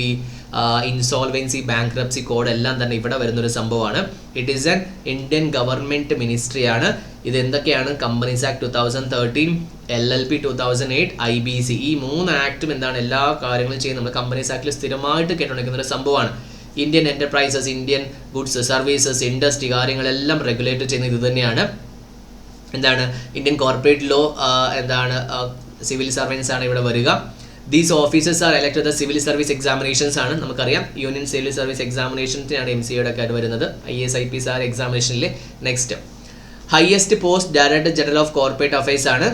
insolvency, bankruptcy code എല്ലാം തന്നെ ഇവിടെ വരുന്നൊരു സംഭവമാണ്. It is an Indian government മിനിസ്ട്രിയാണ്. ഇത് എന്തൊക്കെയാണ്? Companies act 2013, LLP 2008, IBC. ഈ 3 ആക്ടും എന്താണ് എല്ലാ കാര്യങ്ങളും ചെയ്യുന്നത്. നമ്മൾ കമ്പനീസ് ആക്ടിൽ സ്ഥിരമായിട്ട് കേട്ടുകൊണ്ടിരിക്കുന്ന ഒരു സംഭവമാണ്. Indian enterprises, Indian goods, services, industry കാര്യങ്ങളെല്ലാം റെഗുലേറ്റ് ചെയ്യുന്നത് ഇത് തന്നെയാണ്. എന്താണ് ഇന്ത്യൻ കോർപ്പറേറ്റ് ലോ, എന്താണ് സിവിൽ സർവൻസ് ആണ് ഇവിടെ വരിക. These officers are elected the civil service examinations ആണ്. നമുക്കറിയാം യൂണിയൻ സിവിൽ സർവീസ് എക്സാമിനേഷൻസിനാണ് MCA ഒക്കെ ആയിട്ട് വരുന്നത്. IAS IPS ആർ എക്സാമിനേഷനിൽ. Next highest post director general of corporate affairs ആണ്.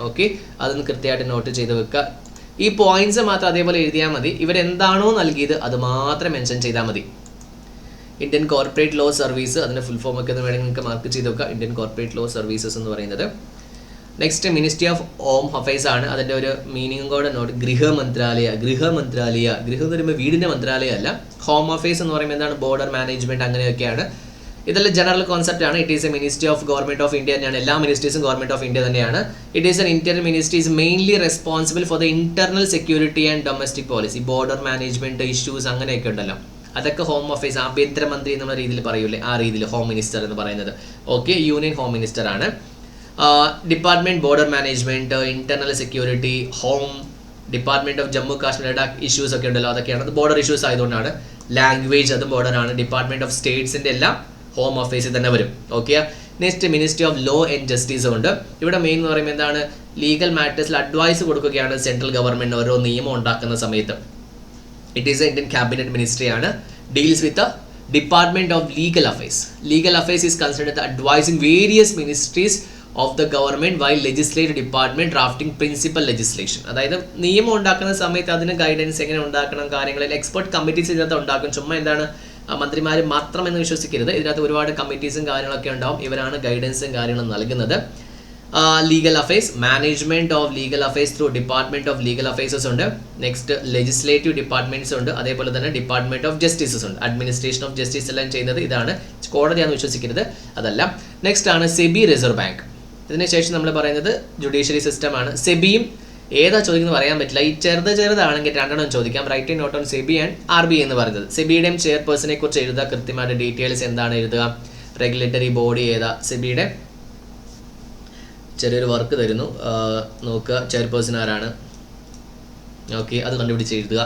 ഓക്കെ, അതൊന്ന് കൃത്യമായിട്ട് നോട്ട് ചെയ്ത് വെക്കുക. ഈ പോയിന്റ്സ് മാത്രം അതേപോലെ എഴുതിയാൽ മതി. ഇവരെന്താണോ നൽകിയത് അത് മാത്രം മെൻഷൻ ചെയ്താൽ മതി. ഇന്ത്യൻ കോർപ്പറേറ്റ് ലോ സർവീസ്, അതിൻ്റെ ഫുൾ ഫോം ഒക്കെ വേണമെങ്കിൽ നിങ്ങൾക്ക് മാർക്ക് ചെയ്ത് വെക്കുക. ഇന്ത്യൻ കോർപ്പറേറ്റ് ലോ സർവീസസ് എന്ന് പറയുന്നത്. Next ministry of home affairs ആണ്. അതിൻ്റെ ഒരു മീനിങ് കൂടെ നോട്ട്. ഗൃഹ മന്ത്രാലയ, ഗൃഹം എന്ന് പറയുമ്പോൾ വീടിൻ്റെ മന്ത്രാലയം അല്ല. ഹോം അഫയേഴ്സ് എന്ന് പറയുമ്പോൾ എന്താണ് ബോർഡർ മാനേജ്മെൻറ്റ് അങ്ങനെയൊക്കെയാണ്. ഇതെല്ലാം ജനറൽ കോൺസെപ്റ്റ് ആണ്. It is A ministry of government of India തന്നെയാണ്. എല്ലാ മിനിസ്ട്രീസും ഗവൺമെന്റ് ഓഫ് ഇന്ത്യ തന്നെയാണ്. It is N interior ministry is mainly responsible for the internal security and domestic policy. Border management issues അങ്ങനെയൊക്കെ ഉണ്ടല്ലോ, അതൊക്കെ home office, ആഭ്യന്തരമന്ത്രി എന്നുള്ള രീതിയിൽ പറയൂലേ, ആ രീതിയിൽ ഹോം മിനിസ്റ്റർ എന്ന് പറയുന്നത്. ഓക്കെ, യൂണിയൻ ഹോം മിനിസ്റ്റർ ആണ്. Department border management, internal security, home department of Jammu Kashmir Ladakh issues ഒക്കെ ഉണ്ടല്ലോ, അതൊക്കെയാണ്. അത് ബോർഡർ ഇഷ്യൂസ് ആയതുകൊണ്ടാണ്. ലാംഗ്വേജ് അതും ബോർഡറാണ്. ഡിപ്പാർട്ട്മെന്റ് ഓഫ് സ്റ്റേറ്റ്സിന്റെ എല്ലാം ഹോം ഓഫീസിൽ തന്നെ വരും. Okay, next ministry of law and justice ഉണ്ട്. ഇവിടെ മെയിൻ എന്ന് പറയുമ്പോൾ എന്താണ്, ലീഗൽ മാറ്റേഴ്സിൽ അഡ്വൈസ് കൊടുക്കുകയാണ് സെൻട്രൽ ഗവൺമെന്റ് ഓരോ നിയമം ഉണ്ടാക്കുന്ന സമയത്ത്. It is a Indian cabinet ministry ആണ്. Deals with department of legal affairs. Legal affairs is considered advising various ministries of the government while legislative department drafting principal legislation. അതായത് നിയമം ഉണ്ടാക്കുന്ന സമയത്ത് അതിന് ഗൈഡൻസ് എങ്ങനെ ഉണ്ടാക്കണം, കാര്യങ്ങളിൽ എക്സ്പെർട്ട് കമ്മിറ്റീസ് ഇതിനകത്ത് ഉണ്ടാക്കും. ചുമ്മാ എന്താണ് മന്ത്രിമാർ മാത്രം എന്ന് വിശ്വസിക്കരുത്. ഇതിനകത്ത് ഒരുപാട് കമ്മിറ്റീസും കാര്യങ്ങളൊക്കെ ഉണ്ടാവും. ഇവരാണ് ഗൈഡൻസും കാര്യങ്ങളും നൽകുന്നത്. Legal affairs, management of legal affairs through department of legal affairs ഉണ്ട്. നെക്സ്റ്റ് ലെജിസ്ലേറ്റീവ് ഡിപ്പാർട്ട്മെന്റ്സ് ഉണ്ട്. അതേപോലെ തന്നെ ഡിപ്പാർട്ട്മെന്റ് ഓഫ് ജസ്റ്റിസസ് ഉണ്ട്. അഡ്മിനിസ്ട്രേഷൻ ഓഫ് ജസ്റ്റിസ് എല്ലാം ചെയ്യുന്നത് ഇതാണ്. കോടതിയാണെന്ന് വിശ്വസിക്കരുത്, അതല്ല. നെക്സ്റ്റ് ആണ് സെബി, റിസർവ് ബാങ്ക്. ഇതിനുശേഷം നമ്മൾ പറയുന്നത് ജുഡീഷ്യറി സിസ്റ്റം ആണ്. സെബിയും ഏതാ ചോദിക്കുന്നത് പറയാൻ പറ്റില്ല. ഈ ചെറുതാണെങ്കിൽ രണ്ടെണ്ണം ചോദിക്കാം. Write note on SEBI and RBI എന്ന് പറയുന്നത്. സെബിയുടെയും ചെയർപേഴ്സണെ കുറിച്ച് എഴുതുക, കൃത്യമായിട്ട് ഡീറ്റെയിൽസ് എന്താണ് എഴുതുക. റെഗുലേറ്ററി ബോഡി ഏതാ, സെബിയുടെ ചെറിയൊരു വർക്ക് തരുന്നു, നോക്കുക. ചെയർപേഴ്സൺ ആരാണ്, ഓക്കെ, അത് കണ്ടുപിടിച്ച് എഴുതുക.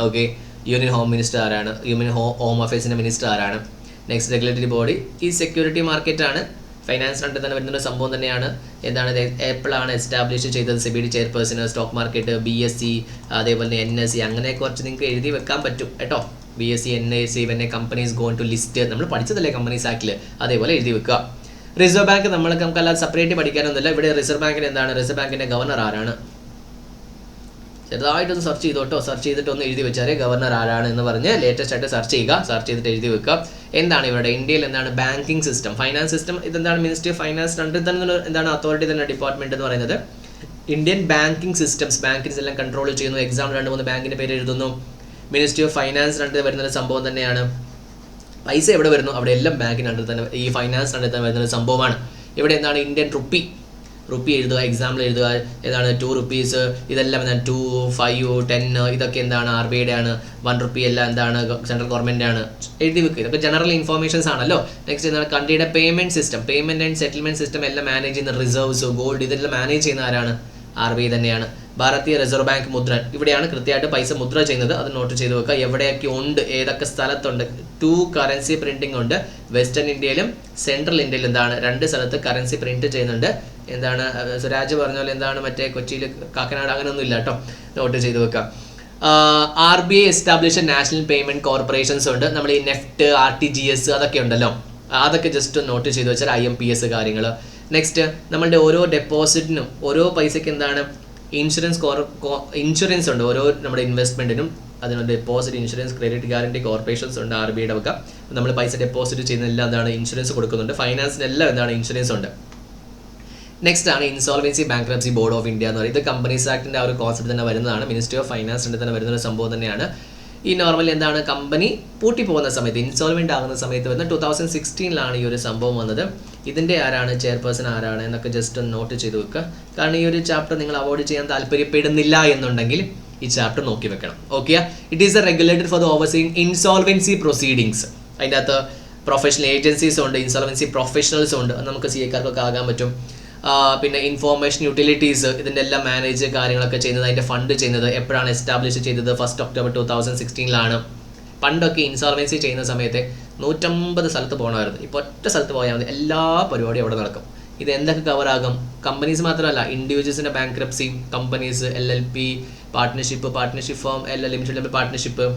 ഓക്കെ, യൂണിയൻ ഹോം മിനിസ്റ്റർ ആരാണ്, യൂണിയൻ ഹോം അഫയേഴ്സിൻ്റെ മിനിസ്റ്റർ ആരാണ്. നെക്സ്റ്റ് റെഗുലേറ്ററി ബോഡി ഈ സെക്യൂരിറ്റി മാർക്കറ്റാണ്. ഫൈനാൻസ് രണ്ടിൽ തന്നെ വരുന്ന സംഭവം തന്നെയാണ്. എന്താണ്, എപ്പോഴാണ് എസ്റ്റാബ്ലിഷ് ചെയ്തത് സെബിയുടെ ചെയർപേഴ്സൺ, സ്റ്റോക്ക് മാർക്കറ്റ്, BSE, അതേപോലെ തന്നെ NSE, അങ്ങനെ കുറച്ച് നിങ്ങൾക്ക് എഴുതി വെക്കാൻ പറ്റും കേട്ടോ. BSE, NSE, പിന്നെ കമ്പനീസ് ഗോൺ ടു ലിസ്റ്റ്, നമ്മൾ പഠിച്ചതല്ലേ കമ്പനീസ് ആക്ടിൽ, അതേപോലെ എഴുതി വെക്കുക. റിസർവ് ബാങ്ക് നമുക്ക് അല്ലാതെ സെപ്പറേറ്റ് പഠിക്കാനൊന്നുമില്ല. ഇവിടെ റിസർവ് ബാങ്കിന് എന്താണ്, റിസർവ് ബാങ്കിന്റെ ഗവർണർ ആരാണ്, ചെറുതായിട്ടൊന്ന് സെർച്ച് ചെയ്തോട്ടോ. സെർച്ച് ചെയ്തിട്ട് ഒന്ന് എഴുതി വെച്ചാൽ ഗവർണർ ആരാണ് എന്ന് പറഞ്ഞ് ലേറ്റസ്റ്റ് ആയിട്ട് സെർച്ച് ചെയ്യുക. സെർച്ച് ചെയ്തിട്ട് എഴുതി വെക്കുക. എന്താണ് ഇവിടെ ഇന്ത്യയിൽ എന്താണ് ബാങ്കിങ് സിസ്റ്റം, ഫൈനാൻസ് സിസ്റ്റം, ഇതെന്താണ് മിനിസ്ട്രി ഓഫ് ഫൈനാൻസ്, രണ്ട് തന്നെ എന്താണ് അതോറിറ്റി തന്നെ ഡിപ്പാർട്ട്മെന്റ് എന്ന് പറയുന്നത്. ഇന്ത്യൻ ബാങ്കിങ് സിസ്റ്റംസ്, ബാങ്കിങ്സ് എല്ലാം കൺട്രോൾ ചെയ്യുന്നു. എക്സാം 2-3 ബാങ്കിന്റെ പേര് എഴുതുന്നു. മിനിസ്ട്രി ഓഫ് ഫൈനാൻസ് രണ്ട് വരുന്ന സംഭവം തന്നെയാണ്. പൈസ എവിടെ വരുന്നു അവിടെ എല്ലാം ബാങ്കിന് അണ്ടർ തന്നെ, ഈ ഫൈനാൻസ് അണ്ടർ തന്നെ വരുന്ന സംഭവമാണ്. ഇവിടെ എന്താണ് ഇന്ത്യൻ റുപ്പി എഴുതുക, എക്സാമ്പിൾ എഴുതുക. ഏതാണ് 2 rupees, ഇതെല്ലാം എന്താണ് 2, 5, 10, ഇതൊക്കെ എന്താണ് RBIയുടെ ആണ്. 1 rupee എല്ലാം എന്താണ് സെൻട്രൽ ഗവൺമെന്റ് ആണ്. എഴുതി വെക്കുക. ഇതൊക്കെ ജനറൽ ഇൻഫോർമേഷൻസ് ആണല്ലോ. നെക്സ്റ്റ് എന്താണ് കൺട്രിയുടെ payment system, payment and settlement system എല്ലാം മാനേജ് ചെയ്യുന്ന റിസർവ്സ്, ഗോൾഡ്, ഇതെല്ലാം മാനേജ് ചെയ്യുന്ന ആരാണ്, RBI തന്നെയാണ്. ഭാരതീയ റിസർവ് ബാങ്ക് മുദ്ര, ഇവിടെയാണ് കൃത്യമായിട്ട് പൈസ മുദ്ര ചെയ്യുന്നത്. അത് നോട്ട് ചെയ്ത് വെക്കുക. എവിടെയൊക്കെ ഉണ്ട്, ഏതൊക്കെ സ്ഥലത്തുണ്ട്. 2 കറൻസി പ്രിന്റിംഗ് ഉണ്ട്. വെസ്റ്റേൺ ഇന്ത്യയിലും സെൻട്രൽ ഇന്ത്യയിലും എന്താണ് 2 സ്ഥലത്ത് കറൻസി പ്രിന്റ് ചെയ്യുന്നുണ്ട്. എന്താണ് സ്വരാജ് പറഞ്ഞ പോലെ എന്താണ് മറ്റേ കൊച്ചിയിൽ, കാക്കനാട് അങ്ങനെയൊന്നും ഇല്ല കേട്ടോ. നോട്ട് ചെയ്ത് വെക്കുക. RBI establish national payment corporations ഉണ്ട്. നമ്മൾ ഈ നെഫ്റ്റ്, RTGS അതൊക്കെ ഉണ്ടല്ലോ, അതൊക്കെ ജസ്റ്റ് നോട്ട് ചെയ്ത് വെച്ചാൽ IMPS കാര്യങ്ങൾ. നെക്സ്റ്റ് നമ്മളുടെ ഓരോ ഡെപ്പോസിറ്റിനും ഓരോ പൈസയ്ക്ക് എന്താണ് ഇൻഷുറൻസ് ഉണ്ട്. ഓരോ നമ്മുടെ ഇൻവെസ്റ്റ്മെന്റിനും അതിന് deposit insurance, credit guarantee corporations ഉണ്ട്. RBIയുടെ വക നമ്മൾ പൈസ ഡെപ്പോസിറ്റ് ചെയ്യുന്നതെല്ലാം എന്താണ് ഇൻഷുറൻസ് കൊടുക്കുന്നുണ്ട്. ഫൈനാൻസിനെല്ലാം എന്താണ് ഇൻഷുറൻസ് ഉണ്ട്. നെക്സ്റ്റ് ആണ് insolvency bankruptcy board of India എന്ന് പറയുന്നത്. ഇത് കമ്പനീസ് ആക്ടിന്റെ ആ ഒരു കോൺസെപ്റ്റ് തന്നെ വരുന്നതാണ്. മിനിസ്ട്രി ഓഫ് ഫൈനാൻസിന്റെ തന്നെ വരുന്ന ഒരു സംഭവം തന്നെയാണ്. ഈ നോർമലി എന്താണ് കമ്പനി പൂട്ടി പോകുന്ന സമയത്ത്, ഇൻസോൾവെന്റ് ആകുന്ന സമയത്ത് വരുന്ന 2016 ഈ ഒരു സംഭവം വന്നത്. ഇതിന്റെ ആരാണ് ചെയർപേഴ്സൺ ആരാണ് എന്നൊക്കെ ജസ്റ്റ് ഒന്ന് നോട്ട് ചെയ്ത് വെക്കുക. കാരണം ഈ ഒരു ചാപ്റ്റർ നിങ്ങൾ അവോയ്ഡ് ചെയ്യാൻ താല്പര്യപ്പെടുന്നില്ല എന്നുണ്ടെങ്കിൽ ഈ ചാപ്റ്റർ നോക്കി വെക്കണം. Okay, it is A regulated for the overseeing insolvency proceedings. അതിൻ്റെ അകത്ത് പ്രൊഫഷണൽ ഏജൻസീസ് ഉണ്ട്, ഇൻസോൾവൻസി പ്രൊഫഷണൽസ് ഉണ്ട്. നമുക്ക് CA-ക്കാർക്കൊക്കെ ആകാൻ പറ്റും. പിന്നെ ഇൻഫോർമേഷൻ യൂട്ടിലിറ്റീസ്, ഇതിൻ്റെ എല്ലാം മാനേജ് കാര്യങ്ങളൊക്കെ ചെയ്യുന്നത്, അതിൻ്റെ ഫണ്ട് ചെയ്യുന്നത് എപ്പോഴാണ് എസ്റ്റാബ്ലിഷ് ചെയ്തത്, 1 October 2016 പണ്ടൊക്കെ ഇൻസോൾവൻസി ചെയ്യുന്ന സമയത്ത് 150 സ്ഥലത്ത് പോകണമായിരുന്നു. ഇപ്പോൾ ഒറ്റ സ്ഥലത്ത് പോയാൽ മതി, എല്ലാ പരിപാടിയും അവിടെ നടക്കും. ഇത് എന്തൊക്കെ കവറാകും, കമ്പനീസ് മാത്രമല്ല ഇൻഡിവിജ്വൽസിൻ്റെ bankruptcy, companies, LLP, partnership firm, limited partnership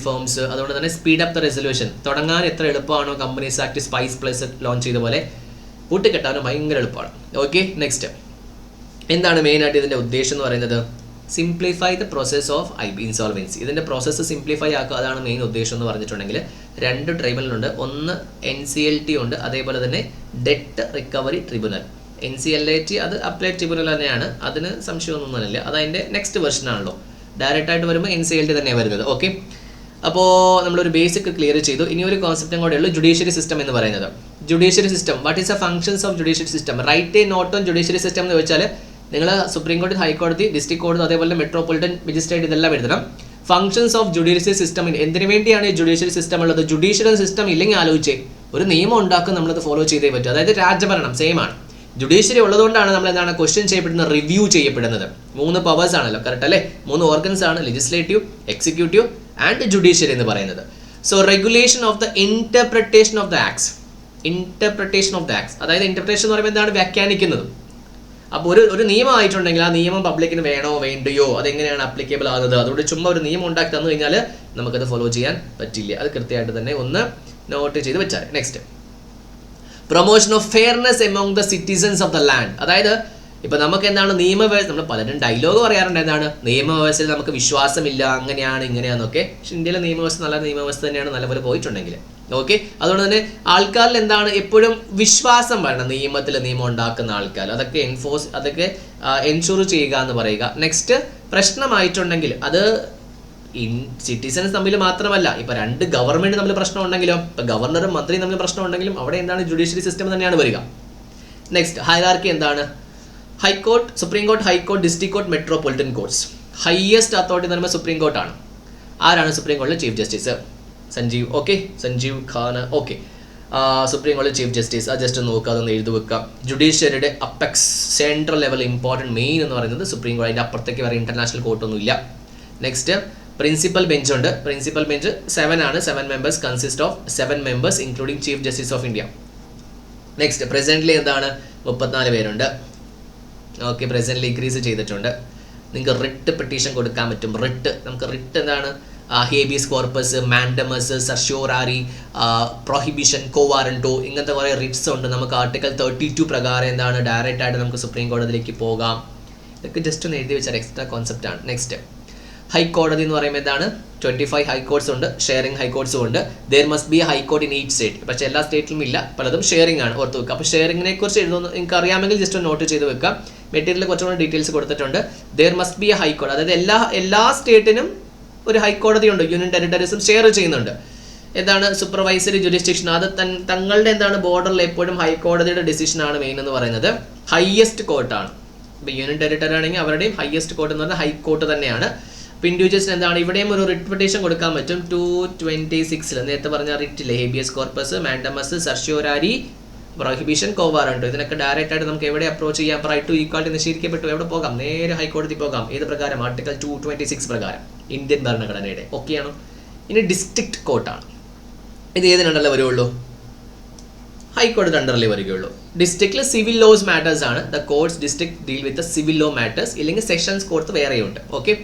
firms. അതുകൊണ്ട് തന്നെ സ്പീഡ് അപ്പ് ദ റെസൊല്യൂഷൻ, തുടങ്ങാൻ എത്ര എളുപ്പമാണോ companies act spice plus launch ചെയ്ത പോലെ കൂട്ടിക്കെട്ടാനും ഭയങ്കര എളുപ്പമാണ്. ഓക്കെ, നെക്സ്റ്റ് എന്താണ് മെയിനായിട്ട് ഇതിൻ്റെ ഉദ്ദേശം എന്ന് പറയുന്നത്, simplify the process of insolvency. ഇതിൻ്റെ പ്രോസസ്സ് സിംപ്ലിഫൈ ആക്കുക, അതാണ് മെയിൻ ഉദ്ദേശം എന്ന് പറഞ്ഞിട്ടുണ്ടെങ്കിൽ. 2 ട്രൈബ്യൂണലുണ്ട്. ഒന്ന് NCLT ഉണ്ട്, അതേപോലെ തന്നെ ഡെറ്റ് റിക്കവറി ട്രിബ്യൂണൽ. NCLT അത് അപ്പലേറ്റ് ട്രിബ്യൂണൽ തന്നെയാണ്, അതിന് സംശയമൊന്നുമില്ല. അത് അതിൻ്റെ നെക്സ്റ്റ് വെർഷൻ ആണല്ലോ. ഡയറക്റ്റ് ആയിട്ട് വരുമ്പോൾ NCLT തന്നെയാണ് വരുന്നത്. ഓക്കെ, അപ്പോൾ നമ്മളൊരു ബേസിക് ക്ലിയർ ചെയ്തു. ഇനി ഒരു കോൺസെപ്റ്റും കൂടെ ഉള്ളൂ, ജുഡീഷ്യറി സിസ്റ്റം എന്ന് പറയുന്നത്. Judiciary system, what is the functions of judiciary system? Write a note on judiciary system എന്ന് വെച്ചാൽ നിങ്ങൾ സുപ്രീം കോടതി, ഹൈക്കോടതി, ഡിസ്ട്രിക്ട് കോടതി, അതേപോലെ മെട്രോപൊളിറ്റൻ മജിസ്ട്രേറ്റ് ഇതെല്ലാം എഴുതണം. ഫങ്ഷൻസ് ഓഫ് ജുഡീഷ്യറി സിസ്റ്റം, എന്തിനു വേണ്ടിയാണ് ഈ ജുഡീഷ്യറി സിസ്റ്റം ഉള്ളത്? ജുഡീഷ്യറി സിസ്റ്റം ഇല്ലെങ്കിൽ ആലോചിച്ചേ, ഒരു നിയമം ഉണ്ടാക്കും നമ്മളത് ഫോളോ ചെയ്തേ പറ്റും. അതായത് രാജഭരണം സെയിം ആണ്. ജുഡീഷ്യറി ഉള്ളതുകൊണ്ടാണ് നമ്മൾ എന്താണ് ക്വസ്റ്റ്യൻ ചെയ്യപ്പെടുന്നത്, റിവ്യൂ ചെയ്യപ്പെടുന്നത്. 3 പവേഴ്സ് ആണല്ലോ, കറക്റ്റ് അല്ലേ? 3 ഓർഗൻസ് ആണ്, ലെജിസ്ലേറ്റീവ്, എക്സിക്യൂട്ടീവ് ആൻഡ് ജുഡീഷ്യറി എന്ന് പറയുന്നത്. So regulation of the interpretation of the acts. Interpretation of the acts, അതായത് ഇന്റർപ്രിട്ടേഷൻ എന്ന് പറയുമ്പോൾ എന്താണ്? വ്യാഖ്യാനിക്കുന്നത്. അപ്പോൾ ഒരു നിയമം ആയിട്ടുണ്ടെങ്കിൽ ആ നിയമം പബ്ലിക്കിന് വേണോ വേണ്ടയോ, അതെങ്ങനെയാണ് അപ്ലിക്കബിൾ ആകുന്നത്? അതുകൊണ്ട് ചുമ്മാ ഒരു നിയമം ഉണ്ടാക്കി തന്നു കഴിഞ്ഞാൽ നമുക്കത് ഫോളോ ചെയ്യാൻ പറ്റില്ല. അത് കൃത്യമായിട്ട് തന്നെ ഒന്ന് നോട്ട് ചെയ്ത് വെച്ചാൽ. Next, promotion of fairness among the citizens of the land. അതായത് ഇപ്പം നമുക്ക് എന്താണ് നിയമവ്യവസ്ഥ, നമ്മൾ പലരും ഡയലോഗ് പറയാറുണ്ട്, എന്താണ് നിയമവ്യവസ്ഥയിൽ നമുക്ക് വിശ്വാസമില്ല, അങ്ങനെയാണ് ഇങ്ങനെയാണെന്നൊക്കെ. പക്ഷെ ഇന്ത്യയിലെ നിയമവ്യവസ്ഥ നല്ല നിയമവ്യവസ്ഥ തന്നെയാണ്, നല്ലപോലെ പോയിട്ടുണ്ടെങ്കിൽ. ഓക്കെ, അതുകൊണ്ട് തന്നെ ആൾക്കാരിൽ എന്താണ് എപ്പോഴും വിശ്വാസം വരണം, നിയമം ഉണ്ടാക്കുന്ന ആൾക്കാർ. അതൊക്കെ എൻഷുർ ചെയ്യുക എന്ന് പറയുക. നെക്സ്റ്റ്, പ്രശ്നമായിട്ടുണ്ടെങ്കിൽ അത് സിറ്റിസൺസ് തമ്മിൽ മാത്രമല്ല, ഇപ്പൊ 2 ഗവൺമെന്റ് തമ്മിൽ പ്രശ്നം ഉണ്ടെങ്കിലും, ഇപ്പൊ ഗവർണറും മന്ത്രിയും തമ്മിൽ പ്രശ്നം ഉണ്ടെങ്കിലും അവിടെ എന്താണ് ജുഡീഷ്യറി സിസ്റ്റം തന്നെയാണ് വരിക. നെക്സ്റ്റ്, ഹൈറാർക്കി എന്താണ്? High court, supreme court, high court, district court, metropolitan courts. Highest authority എന്ന് പറയുമ്പോൾ സുപ്രീം കോർട്ടാണ്. ആരാണ് സുപ്രീം കോടതിയിലെ chief justice? Sanjiv. Okay, Sanjiv Khan. Okay, supreme കോടതി ചീഫ് ജസ്റ്റിസ്. അത് ജസ്റ്റ് നോക്കുക, അതൊന്ന് എഴുതി വെക്കുക. ജുഡീഷ്യറിയുടെ apex, central level important main എന്ന് പറയുന്നത് സുപ്രീം കോടതി. അതിൻ്റെ അപ്പുറത്തേക്ക് വേറെ ഇന്റർനാഷണൽ കോർട്ടൊന്നും ഇല്ല. നെക്സ്റ്റ്, പ്രിൻസിപ്പൽ ബെഞ്ച് ഉണ്ട്. പ്രിൻസിപ്പൽ ബെഞ്ച് 7 ആണ്. 7 members consist of 7 members including chief justice of India. Next, presently എന്താണ്? 34 പേരുണ്ട്. ഓക്കെ, പ്രസന്റ്ലി ഇൻക്രീസ് ചെയ്തിട്ടുണ്ട്. നിങ്ങൾക്ക് റിട്ട് പെറ്റീഷൻ കൊടുക്കാൻ പറ്റും. നമുക്ക് റിട്ട് എന്താണ്? Habeas corpus, mandamus, certiorari, prohibition, quo warranto, ഇങ്ങനത്തെ കുറേ റിറ്റ്സ് ഉണ്ട്. നമുക്ക് ആർട്ടിക്കൽ 32 പ്രകാരം എന്താണ് ഡയറക്റ്റ് ആയിട്ട് നമുക്ക് സുപ്രീം കോടതിയിലേക്ക് പോകാം. ഇതൊക്കെ ജസ്റ്റ് ഒന്ന് എഴുതി വെച്ചാൽ എക്സ്ട്രാ കോൺസെപ്റ്റ് ആണ്. നെക്സ്റ്റ്, ഹൈക്കോടതി എന്ന് പറയുമ്പോൾ എന്താണ്? 25 ഹൈക്കോർട്സ് ഉണ്ട്, ഷെയറിംഗ് ഹൈക്കോർട്സും ഉണ്ട്. There must be high court in each state. പക്ഷേ എല്ലാ സ്റ്റേറ്റിലും ഇല്ല, പലതും ഷെയറിംഗ് ആണ്, ഓർത്ത് വെക്കുക. അപ്പോൾ ഷെയറിംഗിനെ കുറിച്ച് എഴുതുന്നു നിങ്ങൾക്ക് അറിയാമെങ്കിൽ ജസ്റ്റ് ഒന്ന് നോട്ട് ചെയ്ത് വെക്കുക. മെറ്റീരിയൽ കുറച്ചുകൂടി ഡീറ്റെയിൽസ് കൊടുത്തിട്ടുണ്ട്. There must be A high court, അതായത് എല്ലാ സ്റ്റേറ്റിനും ഒരു ഹൈക്കോടതി ഉണ്ട്. യൂണിയൻ ടെറിട്ടറീസും ഷെയർ ചെയ്യുന്നുണ്ട്. എന്താണ്? സൂപ്പർവൈസറി ജുഡിസ്ഡിക്ഷൻ, അത് തങ്ങളുടെ എന്താണ് ബോർഡറിൽ എപ്പോഴും ഹൈക്കോടതിയുടെ ഡിസിഷനാണ് മെയിൻ എന്ന് പറയുന്നത്. ഹയസ്റ്റ് കോർട്ടാണ്. ഇപ്പോൾ യൂണിയൻ ടെറിട്ടറി ആണെങ്കിൽ അവരുടെയും ഹയസ്റ്റ് കോർട്ട് എന്ന് പറഞ്ഞാൽ ഹൈക്കോർട്ട് തന്നെയാണ്. അപ്പോൾ ഇൻഡിവിജ്വൽസിന് എന്താണ് ഇവിടെയും ഒരു റിട്ട് പെറ്റീഷൻ കൊടുക്കാൻ പറ്റും. 226 നേരത്തെ പറഞ്ഞ റിറ്റില്ലേ, habeas corpus, mandamus, certiorari, prohibition, quo warranto, ഇതിനൊക്കെ ഡയറക്റ്റ് ആയിട്ട് നമുക്ക് എവിടെ അപ്രോച്ച് ചെയ്യാം? റൈറ്റ് ടു ഈക്വാലിറ്റി നിഷേധിക്കപ്പെട്ടു, എവിടെ പോകാം? നേരെ ഹൈക്കോടതി പോകാം. ഏത് പ്രകാരം? ആർട്ടിക്കൽ 226 പ്രകാരം, ഇന്ത്യൻ ഭരണഘടനയുടെ. ഓക്കെയാണോ? ഇനി ഡിസ്ട്രിക്ട് കോർട്ടാണ്. ഇത് ഏതിനുണ്ടല്ലേ വരുള്ളൂ? ഹൈക്കോടതി അണ്ടറിലേ വരികയുള്ളൂ. ഡിസ്ട്രിക്റ്റിൽ സിവിൽ ലോസ് മാറ്റേഴ്സ് ആണ്. The courts district deal with the civil law matters. ഇല്ലെങ്കിൽ സെഷൻസ് കോർട്ട് വേറെയുണ്ട്. ഓക്കെ,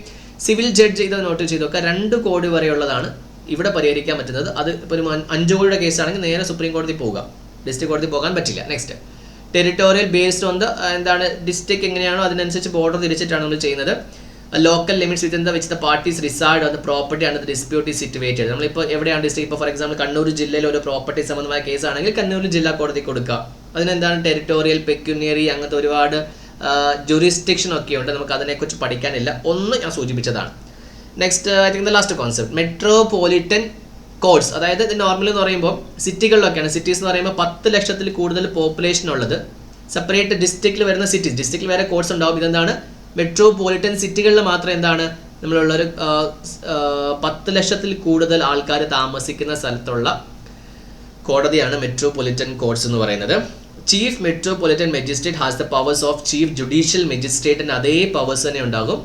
സിവിൽ ജഡ്ജ് ഇത് നോട്ട് ചെയ്ത് നോക്കുക. 2 കോടി വരെയുള്ളതാണ് ഇവിടെ പരിഹരിക്കാൻ പറ്റുന്നത്. അത് ഇപ്പോൾ ഒരു 5 കോടിയുടെ കേസാണെങ്കിൽ നേരെ സുപ്രീം കോടതി പോവുക, ഡിസ്ട്രിക്ട് കോടതി പോകാൻ പറ്റില്ല. Next, territorial based on the എന്താണ് ഡിസ്ട്രിക്ട് എങ്ങനെയാണോ അതിനനുസരിച്ച് ബോർഡർ തിരിച്ചിട്ടാണ് നമ്മൾ ചെയ്യുന്നത്. Local limits within the which the parties reside on the property and the dispute is situated. നമ്മളിപ്പോൾ എവിടെയാണ് ഡിസ്ട്രിക്ട്? ഇപ്പോൾ ഫോർ എക്സാമ്പിൾ കണ്ണൂർ ജില്ലയിൽ ഒരു പ്രോപ്പർട്ടി സംബന്ധമായ കേസാണെങ്കിൽ കണ്ണൂർ ജില്ലാ കോടതി കൊടുക്കുക. അതിനെന്താണ് ടെറിട്ടോറിയൽ, പെക്യുനിയറി, അങ്ങനത്തെ ഒരുപാട് ജുറിസ്ഡിക്ഷൻ ഒക്കെ ഉണ്ട്. നമുക്ക് അതിനെക്കുറിച്ച് പഠിക്കാനില്ല, ഒന്ന് ഞാൻ സൂചിപ്പിച്ചതാണ്. Next, I think the last concept, metropolitan courts. അതായത് ഇത് നോർമലി എന്ന് പറയുമ്പോൾ സിറ്റികളിലൊക്കെയാണ്. സിറ്റീസ് എന്ന് പറയുമ്പോൾ 10 ലക്ഷത്തിൽ കൂടുതൽ പോപ്പുലേഷൻ ഉള്ളത്. സെപ്പറേറ്റ് ഡിസ്ട്രിക്റ്റിൽ വരുന്ന സിറ്റീസ്, ഡിസ്ട്രിക്റ്റിൽ വേറെ കോഡ്സ് ഉണ്ടാവും. ഇതെന്താണ്? മെട്രോപൊളിറ്റൻ സിറ്റികളിൽ മാത്രം എന്താണ് നമ്മളുള്ളൊരു 10 ലക്ഷത്തിൽ കൂടുതൽ ആൾക്കാർ താമസിക്കുന്ന സ്ഥലത്തുള്ള കോടതിയാണ് മെട്രോപൊളിറ്റൻ കോഡ്സ് എന്ന് പറയുന്നത്. Chief metropolitan magistrate has the powers of chief judicial മജിസ്ട്രേറ്റിന് അതേ പവേഴ്സ് തന്നെ ഉണ്ടാകും.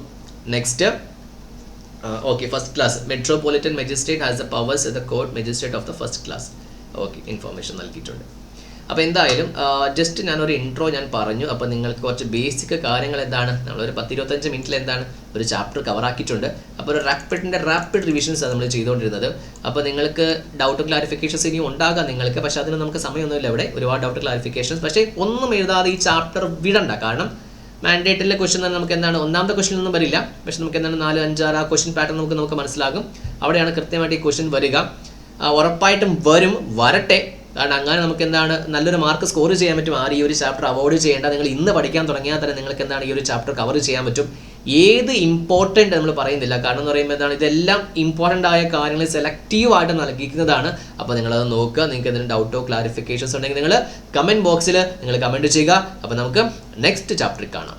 Next, okay, first class metropolitan magistrate has the powers the court magistrate of the first class. Okay, information നൽകിയിട്ടുണ്ട്. അപ്പോൾ എന്തായാലും ജസ്റ്റ് ഞാനൊരു ഇൻട്രോ ഞാൻ പറഞ്ഞു. അപ്പോൾ നിങ്ങൾക്ക് കുറച്ച് ബേസിക് കാര്യങ്ങൾ എന്താണ് നമ്മളൊരു 10-25 മിനിറ്റിൽ എന്താണ് ഒരു ചാപ്റ്റർ കവറാക്കിയിട്ടുണ്ട്. അപ്പോൾ ഒരു റാപ്പിഡ് റിവിഷൻസ് ആണ് നമ്മൾ ചെയ്തുകൊണ്ടിരുന്നത്. അപ്പോൾ നിങ്ങൾക്ക് ഡൗട്ട് ക്ലാരിഫിക്കേഷൻസ് ഇനിയും ഉണ്ടാകാം നിങ്ങൾക്ക്, പക്ഷേ അതിന് നമുക്ക് സമയമൊന്നുമില്ല. ഇവിടെ ഒരുപാട് ഡൗട്ട് ക്ലാരിഫിക്കേഷൻസ്, പക്ഷേ ഒന്നും എഴുതാതെ ഈ ചാപ്റ്റർ വിടണ്ട. കാരണം മാൻഡേറ്റിലെ ക്വസ്റ്റൻ തന്നെ നമുക്ക് എന്താണ് ഒന്നാമത്തെ ക്വസ്റ്റൻ ഒന്നും വരില്ല, പക്ഷേ നമുക്ക് എന്താണ് 4, 5, 6 ആ ക്വസ്റ്റൻ പാറ്റേൺ നമുക്ക് മനസ്സിലാകും. അവിടെയാണ് കൃത്യമായിട്ട് ഈ ക്വസ്റ്റൻ വരിക. ഉറപ്പായിട്ടും വരട്ടെ. കാരണം അങ്ങനെ നമുക്ക് എന്താണ് നല്ലൊരു മാർക്ക് സ്കോർ ചെയ്യാൻ പറ്റും. ഈ ഒരു ചാപ്റ്റർ അവോയ്ഡ് ചെയ്യേണ്ട. നിങ്ങൾ ഇന്ന് പഠിക്കാൻ തുടങ്ങിയാൽ തന്നെ നിങ്ങൾക്ക് എന്താണ് ഈ ഒരു ചാപ്റ്റർ കവർ ചെയ്യാൻ പറ്റും. ഏത് ഇമ്പോർട്ടൻ്റ് നമ്മൾ പറയുന്നില്ല, കാരണം എന്ന് പറയുമ്പോൾ എന്താണ് ഇതെല്ലാം ഇമ്പോർട്ടൻ്റ് ആയ കാര്യങ്ങൾ സെലക്റ്റീവായിട്ട് നൽകിക്കുന്നതാണ്. അപ്പോൾ നിങ്ങളത് നോക്കുക. നിങ്ങൾക്ക് എന്തെങ്കിലും ഡൗട്ടോ ക്ലാരിഫിക്കേഷൻസ് ഉണ്ടെങ്കിൽ നിങ്ങൾ കമൻറ്റ് ബോക്സിൽ നിങ്ങൾ കമൻറ്റ് ചെയ്യുക. അപ്പോൾ നമുക്ക് നെക്സ്റ്റ് ചാപ്റ്ററിൽ കാണാം.